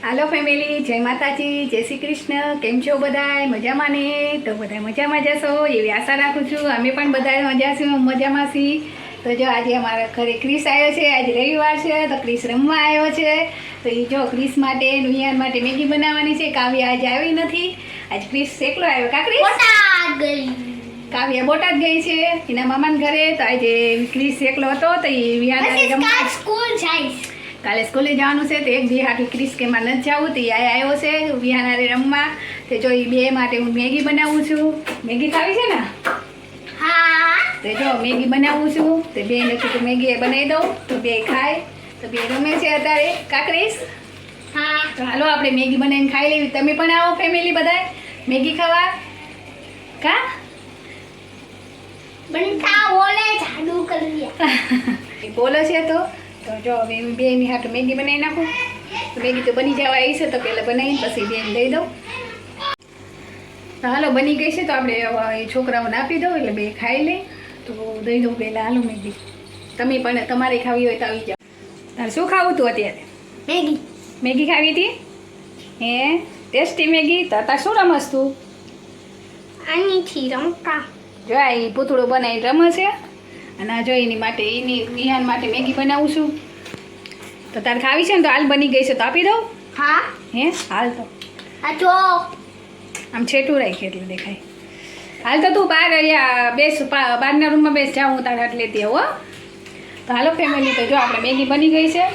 હાલો family, જય માતાજી, જય શ્રી કૃષ્ણ. કેમ છો બધાય? મજામાં ને? તો બધા મજામાં જશો એવી આશા રાખું છું. અમે પણ બધા મજામાં છીએ. તો જો આજે અમારા ઘરે ક્રિસ આવ્યો છે. આજે રવિવાર છે તો ક્રિસ રમવા આવ્યો છે. તો એ જો ક્રિસ માટે નુયાન માટે મેગી બનાવવાની છે. કાવ્યા આજે આવી નથી. આજે ક્રિસ એકલો આવ્યો. કાકરી કાવ્યા બોટાદ ગઈ છે એના મામાના ઘરે. તો આજે ક્રિસ એકલો હતો તો એ વિહાન સ્કૂલ જાય. કાલે સ્કૂલે જવાનું છે તો એક દી હાટું ક્રિસ કે માં નથી જવું તો એ આવ્યો છે વિહાનારે રમવા. તો જો એ બે માટે હું મેગી બનાવું છું. મેગી ખાવી છે ને? હા. તો જો મેગી બનાવું છું તો બે નથી તો મેગી બનાવી દઉં તો બે ખાય. તો બે રમે છે અત્યારે. કાકરીસ? હા. તો હાલો આપણે મેગી બનાવીને ખાઈ લેવી. તમે પણ આવો ફેમિલી બધા મેગી ખાવા. કા બનતા બોલે જાદુ કરી બોલે છે તો જો હવે બે ની હાટું મેગી બનાવી નાખું. તો મેગી તો બની જવા આવી છે તો પહેલાં બનાવીને પછી બેન દઈ દઉં. તો હાલો બની ગઈ છે તો આપણે છોકરાઓને આપી દઉં એટલે બે ખાઈ લે. તો દઈ દઉં પહેલાં. હાલો મેગી તમે પણ તમારે ખાવી હોય તો આવી જાઓ. તારે શું ખાવું હતું અત્યારે? મેગી. મેગી ખાવી હતી? હે ટેસ્ટી મેગી. તો તાર શું રમસ તું? આનીથી રમતા જો આ એ પૂતળું બનાવીને રમે છે. અને આ જો એની માટે એની વિહાન માટે મેગી બનાવું છું. તો તારે ખાવી છે ને તો હાલ બની ગઈ છે તો આપી દઉં. હા. હે હાલ તો આ જો આમ છેટું રાખી એટલે દેખાય. હાલ તો તું બહાર અહીંયા બેસ, બહારના રૂમમાં બેસ. જાઉં હું તારા હાથ લેતી આવું. હો તો હાલો ફેમિલી, તો જો આપણે મેગી બની ગઈ છે.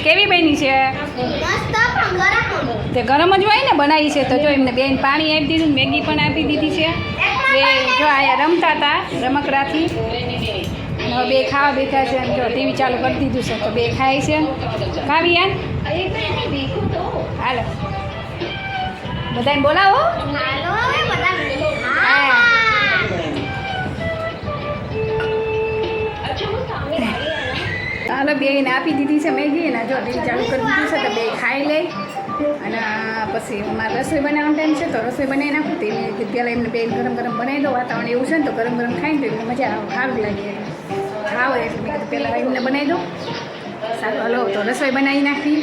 કેવી બની છે? મસ્ત પણ ગરમ. તે ગરમ જ હોય ને બનાવી છે. તો જો એમને બેન પાણી આપી દીધું, મેગી પણ આપી દીધી છે. બે જો અહીંયા રમતા હતા રમકડાથી. હવે બે ખાવા બેઠા છે. જો ટીવી ચાલુ કરી દીધું છે તો બે ખાય છે. ખાવી યાર? હાલો બધાને બોલાવો. હાલો બધા. હા. હાલો બેને આપી દીધી છે મેગી. અને જો ટીવી ચાલુ કરી દીધું છે તો બે ખાઈ લે. અને પછી મારે રસોઈ બનાવવાનો ટાઈમ છે તો રસોઈ બનાવી નાખું. તે પહેલાં એમને બેન ગરમ ગરમ બનાવી દો. વાતાવરણ એવું છે ને તો ગરમ ગરમ ખાઈને તો એમને મજા આવે, સારું લાગે. ખાવ એટલે મેં કીધું પહેલાં એમને બનાવી દો. સારું હાલો તો રસોઈ બનાવી નાખી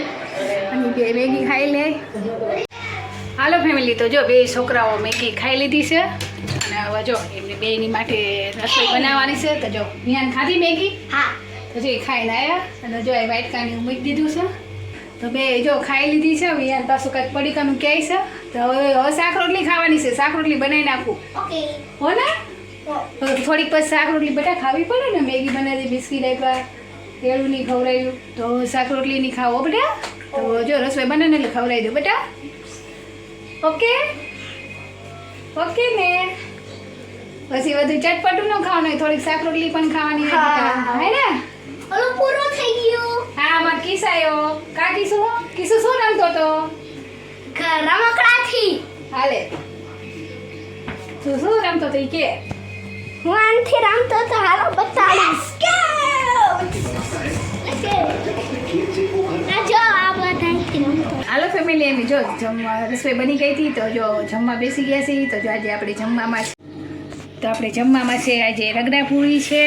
અને બે મેગી ખાઈ લે. હાલો ફેમિલી, તો જો બે છોકરાઓ મેગી ખાઈ લીધી છે. અને હવે જો એમને બેની માટે રસોઈ બનાવવાની છે. તો જો વિહાન ખાધી મેગી? હા. તો જો એ ખાઈને આવ્યા. અને જો એ વાઇટ કાની મૂકી દીધું છે. તો બે જો ખાઈ લીધી છે. વિહાન પાછું કાંઈક પડીકાનું કહે છે. તો હવે શાક રોટલી ખાવાની છે. શાક રોટલી બનાવી નાખું. ઓકે. હો ને? તો થોડીક પછી શાક રોટલી બેટા ખાવી પડે ને. મેગી બનાવી, બિસ્કીટ આપ્યા, કેળું નહીં ખવડાવ્યું તો શાક રોટલી નહીં ખાવો બેટા. તો જો રસોઈ બને ને એટલે ખવડાવી દો બેટા. ઓકે ઓકે ને? પછી બધું ચટપટું ન ખાવાનું, થોડીક શાક રોટલી પણ ખાવાની હે ને? ઓલો પૂરો થઈ ગયો. હા અમાર કિસ આવ્યો. કા કિસુ શું રમતો તો? રમકડાથી. હાલે તું શું રમતો તો? કે હું આનથી રમતો તો. હાલો બતાવીશ. આ જો આ બધાથી રમતો. હાલો ફેમિલી, એમ જો રસોઈ બની ગઈ હતી તો જો જમવા બેસી ગયા છીએ. તો જો આજે આપણે જમવામાં છે આજે રગડાપૂરી છે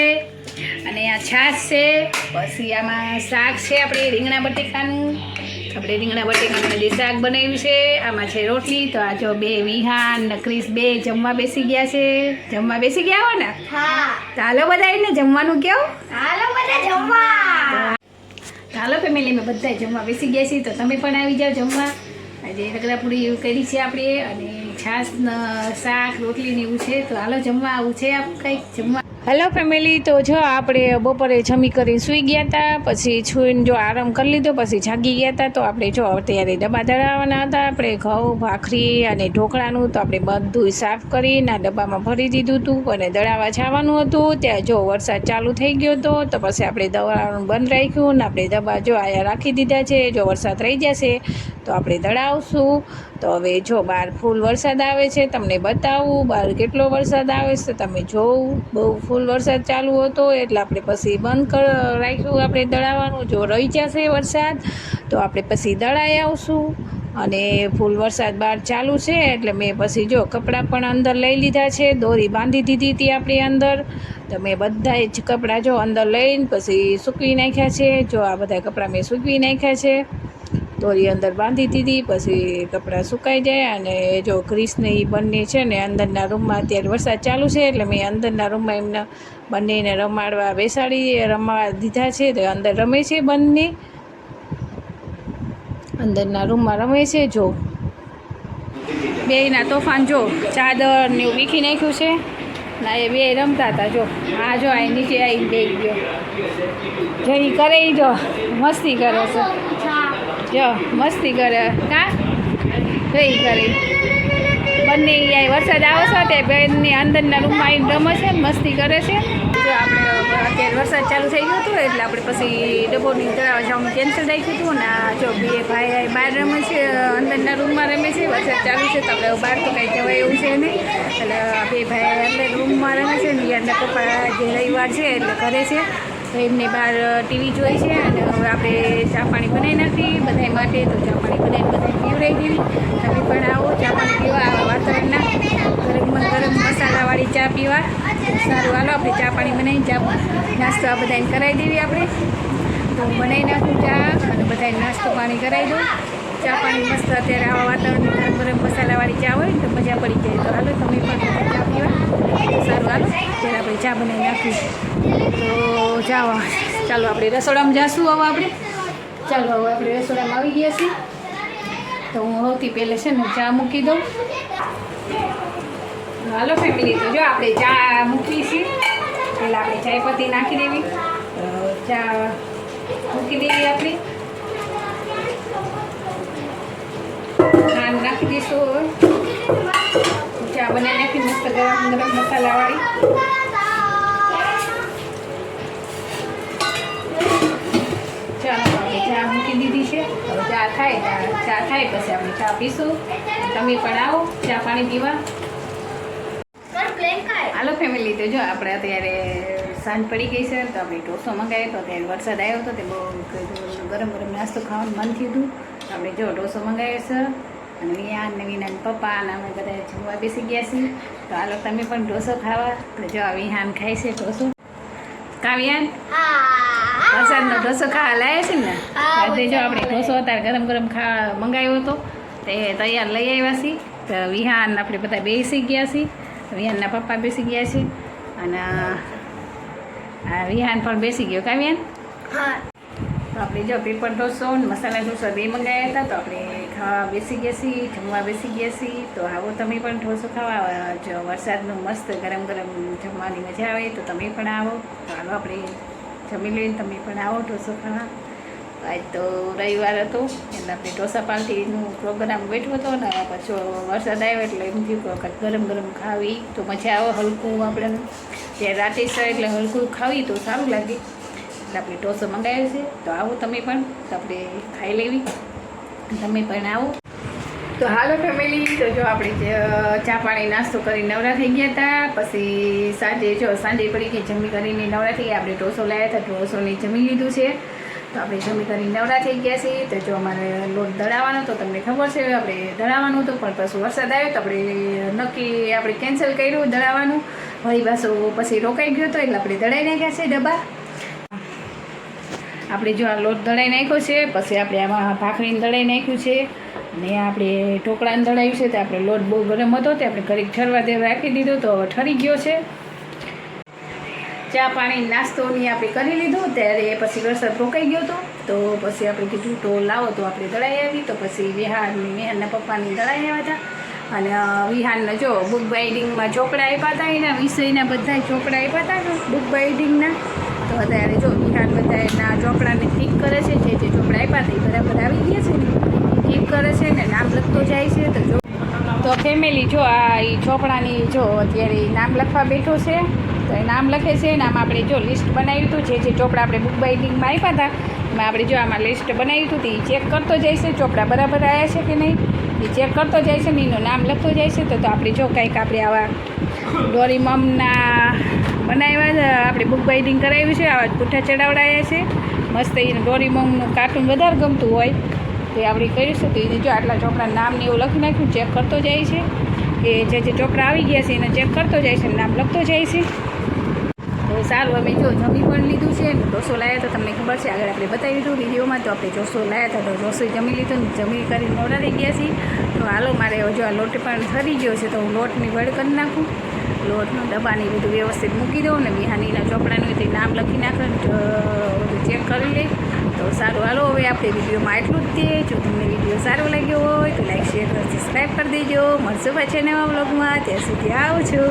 અને આ છાશ છે. પછી આમાં શાક છે આપણે રીંગણા બટેકાનું. આપણે રીંગણા બટેકાનું જે શાક બનાવ્યું છે. આમાં છે રોટલી. તો આ જો બે વિહાન ને ક્રિસ બે જમવા બેસી ગયા છે. જમવા બેસી ગયા હો ને? હા. તો હાલો બધા એને જમવાનું કેવું? હાલો બધા જમવા. હાલો ફેમિલી, અમે બધા જમવા બેસી ગયા છીએ. તો તમે પણ આવી જાઓ જમવા. આજે રગડાપૂરી એવું કરી છે આપણે. અને છાશ શાક રોટલી ને એવું છે. તો હાલો જમવા આવું છે આપણું કંઈક જમવા. હેલો ફેમિલી, તો જો આપણે બપોરે જમી કરીને સૂઈ ગયા હતા. પછી છૂઈને જો આરામ કરી લીધો. પછી જાગી ગયા હતા. તો આપણે જો અત્યારે ડબ્બા દળાવવાના હતા. આપણે ઘઉં ભાખરી અને ઢોકળાનું તો આપણે બધું સાફ કરીને આ ડબ્બામાં ભરી દીધું હતું. અને દળાવવા જવાનું હતું. ત્યાં જો વરસાદ ચાલુ થઈ ગયો હતો. તો પછી આપણે દળાવવાનું બંધ રાખ્યું ને આપણે ડબ્બા જો આયા રાખી દીધા છે. જો વરસાદ રહી જશે તો આપણે દળાવશું. તો હવે જો બહાર ફૂલ વરસાદ આવે છે. તમને બતાવું બહાર કેટલો વરસાદ આવે છે તમે જોવું. બહુ ફૂલ વરસાદ ચાલુ હતો એટલે આપણે પછી બંધ રાખ્યું આપણે દળાવવાનું. જો રહી જશે વરસાદ તો આપણે પછી દળાઈ આવશું. અને ફૂલ વરસાદ બહાર ચાલુ છે એટલે મેં પછી જો કપડાં પણ અંદર લઈ લીધા છે. દોરી બાંધી દીધી હતી આપણી અંદર. તો મેં બધા જ કપડાં જો અંદર લઈને પછી સૂકવી નાખ્યા છે. જો આ બધા કપડાં મેં સૂકવી નાખ્યા છે. દોરી અંદર બાંધી દીધી. પછી કપડાં સુકાઈ જાય અને જો ક્રિસને એ બંને છે ને અંદરના રૂમમાં અત્યારે વરસાદ ચાલુ છે એટલે મેં અંદરના રૂમમાં એમને બંનેને રમાડવા રમવા દીધા છે. તો અંદર રમે છે, બંને અંદરના રૂમમાં રમે છે. જો બેયના તોફાન જો ચાદર ને એવું વીખી નાખ્યું છે ના એ બે રમતા હતા. જો આ જો અહીં નીચે આવીને બે ગયો જો એ કરે જો મસ્તી કરે છે. જો મસ્તી કરે કા જો એ કરે બંને અહીં વરસાદ આવે છે તે બેનની અંદરના રૂમમાં આવીને રમે છે ને મસ્તી કરે છે. જો આપણે અત્યારે વરસાદ ચાલુ થઈ ગયો હતો એટલે આપણે પછી ડબોની તળાવ જવાનું કેન્સલ રાખ્યું હતું ને જો બે ભાઈ બહાર રમે છે, અંદરના રૂમમાં રમે છે. વરસાદ ચાલુ છે તો આપણે બહાર તો કંઈ જવાય એવું છે નહીં એટલે બે ભાઈ અંદર રૂમમાં રમે છે ને એમના પપ્પા જે રવિવાર છે એટલે ઘરે છે તો એમને બહાર ટીવી જોઈ છે. અને હવે આપણે ચા પાણી બનાવી નાખી બધા માટે. તો ચા પાણી બનાવીને બધા પીવડાવી દેવી. તમે પણ આવો ચા પાણી પીવા આવા વાતાવરણના ગરમ મસાલાવાળી ચા પીવા સારું. હાલો આપણે ચા પાણી બનાવીને ચા નાસ્તો આ બધાને કરાવી દેવી આપણે. તો બનાવી નાખું ચા અને બધાને નાસ્તો પાણી કરાવી દઉં. ચા પાણી મસ્ત અત્યારે આવા વાતાવરણ ગરમ મસાલાવાળી ચા હોય ને તો મજા પડી જાય. તો હાલો તમે પણ ચા પીવા સારું. હાલો ત્યારે આપણે ચા બનાવી નાખી. તો જાઓ ચાલો આપણે રસોડામાં જાશું. હવે આપણે ચાલો હવે આપણે રસોડામાં આવી ગયા છીએ. તો હું સૌથી પહેલાં છે ને ચા મૂકી દઉં. હાલો ફેમિલી તો જો આપણે ચા મૂકી છીએ પહેલાં આપણે ચાય પત્તી નાખી દેવી. ચા મૂકી દેવી આપણે ખાંડ નાખી દઈશું. ચા બનાવી નાખી મસ્ત ગરમ ગરમ મસાલાવાળી. ચાલો આપણે ચા મૂકી દીધી છે. હવે ચા થાય પછી આપણે ચા પીશું. તમે પણ આવો ચા પાણી પીવા. હાલો ફેમિલી તો જો આપણે અત્યારે સાંજ પડી ગઈ છે તો આપણે ઢોસો મંગાવ્યો તો ત્યારે વરસાદ આવ્યો હતો તે બહુ ગરમ ગરમ નાસ્તો ખાવાનું મન થયું હતું. આપણે જો ઢોસો મંગાવ્યો છે અને વિયાન ને વિનાના પપ્પા અને અમે બધા જમવા બેસી ગયા છીએ. તો હાલો તમે પણ ઢોસો ખાવા. તો જો વિહાન ખાય છે ઢોસો. કાવ્યાન વરસાદનો ઢોસો ખાવા લાવે છે ને એટલે જો આપણે ઢોસો અત્યારે ગરમ ગરમ ખાવા મંગાવ્યો હતો તે તૈયાર લઈ આવ્યા છીએ. તો વિહાન આપણે બધા બેસી ગયા છીએ. વિહાનના પપ્પા બેસી ગયા છે અને વિહાન પણ બેસી ગયો. કાવ્યાન તો આપણે જો પેપર ઢોસો ને મસાલા ઢોસો બે મંગાવ્યા હતા. તો આપણે ખાવા બેસી ગયા છીએ, જમવા બેસી ગયા છીએ. તો આવો તમે પણ ઢોસો ખાવા. જો વરસાદનું મસ્ત ગરમ ગરમ જમવાની મજા આવે તો તમે પણ આવો. તો હાલો આપણે જમી લઈને તમે પણ આવો ઢોસો ખાવા. આજ તો રવિવાર હતો એટલે આપણે ઢોસા પાર્ટીનું પ્રોગ્રામ બેઠો હતો ને પછી વરસાદ આવ્યો એટલે એમ થયું કે વખત ગરમ ગરમ ખાવી તો મજા આવે. હલકું આપણે જે રાતે છે એટલે હલકું ખાવી તો સારું લાગે એટલે આપણે ઢોસો મંગાવ્યો છે. તો આવો તમે પણ તો આપણે ખાઈ લેવી. તમે પણ આવો. તો હાલો ફેમિલી તો જો આપણે ચા પાણી નાસ્તો કરી નવરા થઈ ગયા હતા. પછી સાંજે પડી ગઈ જમી કરીને નવરા થઈ ગયા. આપણે ઢોસો લાવ્યા હતા ઢોસોને જમી લીધું છે. તો આપણે જમી કરીને નવરા થઈ ગયા છીએ. તો જો અમારે લોટ દળાવવાનો તો તમને ખબર છે આપણે દળાવવાનું હતું પણ પાછું વરસાદ આવ્યો તો આપણે કેન્સલ કર્યું દળાવવાનું. વળી પાછું પછી રોકાઈ ગયો હતો એટલે આપણે દળાઈ નાખ્યા છે ડબ્બા. આપણે જો આ લોટ દળાઈ નાખ્યો છે પછી આપણે આમાં ભાખરીને દળાઈ નાખ્યું છે અને આપણે ઢોકળાને દળાવ્યું છે. તો આપણે લોટ બહુ ગરમ હતો તે આપણે ઘડીક ઠરવા દેવા રાખી દીધો તો ઠરી ગયો છે. ચા પાણી નાસ્તોની આપણે કરી લીધું ત્યારે પછી વરસાદ રોકાઈ ગયો હતો તો પછી આપણે કીધું તો લાવો તો આપણે દળાઈ આવી. તો પછી વિહાનના પપ્પાની દળાઈ આવ્યા હતા અને વિહાનને જો બુક બાઇડિંગમાં ચોપડા આપ્યા હતા. એના વિષયના બધા ચોપડા આપ્યા હતા બુક બાઇડિંગના. તો અત્યારે જો વિહાન બધા એના ચોપડાને ઠીક કરે છે. જે ચોપડા આપ્યા હતા એ બરાબર આવી ગયા છે ને ઠીક કરે છે ને નામ લખતો જાય છે. તો જો તો ફેમિલી જો આ એ ચોપડાની જો અત્યારે નામ લખવા બેઠો છે. તો એ નામ લખે છે ને આમાં આપણે જો લિસ્ટ બનાવ્યું હતું જે ચોપડા આપણે બુક બાઇડિંગમાં આપ્યા હતા એમાં આપણે જો આમાં લિસ્ટ બનાવ્યું હતું તો એ ચેક કરતો જાય છે ચોપડા બરાબર આવ્યા છે કે નહીં એ ચેક કરતો જાય છે ને એનું નામ લખતો જાય છે. તો આપણે જો કંઈક આપણે આવા ડોરીમમના બનાવ્યા આપણે બુક બાઇડિંગ કરાવ્યું છે. આવા પૂઠા ચડાવડાયા છે મસ્ત. એને ડોરીમમનું કાર્ટૂન વધારે ગમતું હોય તો આપણે કરીશું. તો એને જો આટલા ચોપડા નામને એવું લખી નાખ્યું ચેક કરતો જાય છે કે જે ચોપડા આવી ગયા છે એને ચેક કરતો જાય છે નામ લખતો જાય છે. તો સારું અમે જો જમી પણ લીધું છે ને ઢોસો લાવ્યા તો તમને ખબર છે આગળ આપણે બતાવી દીધું વિડીયોમાં તો આપણે ઢોસો લાવ્યા હતા તો ઢોસો જમી લીધું ને જમી કરીને મોડા થઈ ગયા છીએ તો હાલો મારે જો આ લોટ પણ ઠરી ગયો છે તો હું લોટની વડ કરી નાખું લોટનું ડબ્બાની બધું વ્યવસ્થિત મૂકી દઉં ને બિહાનીના ચોપડાનું તે નામ લખી નાખે બધું ચેક કરી લે તો સારું હાલો હવે આપણે વિડીયોમાં એટલું જ તે જો તમને વિડીયો સારો લાગ્યો હોય તો લાઈક શેર સબસ્ક્રાઈબ કરી દેજો મળશું પાછા નવા બ્લોગમાં ત્યાં સુધી આવજો.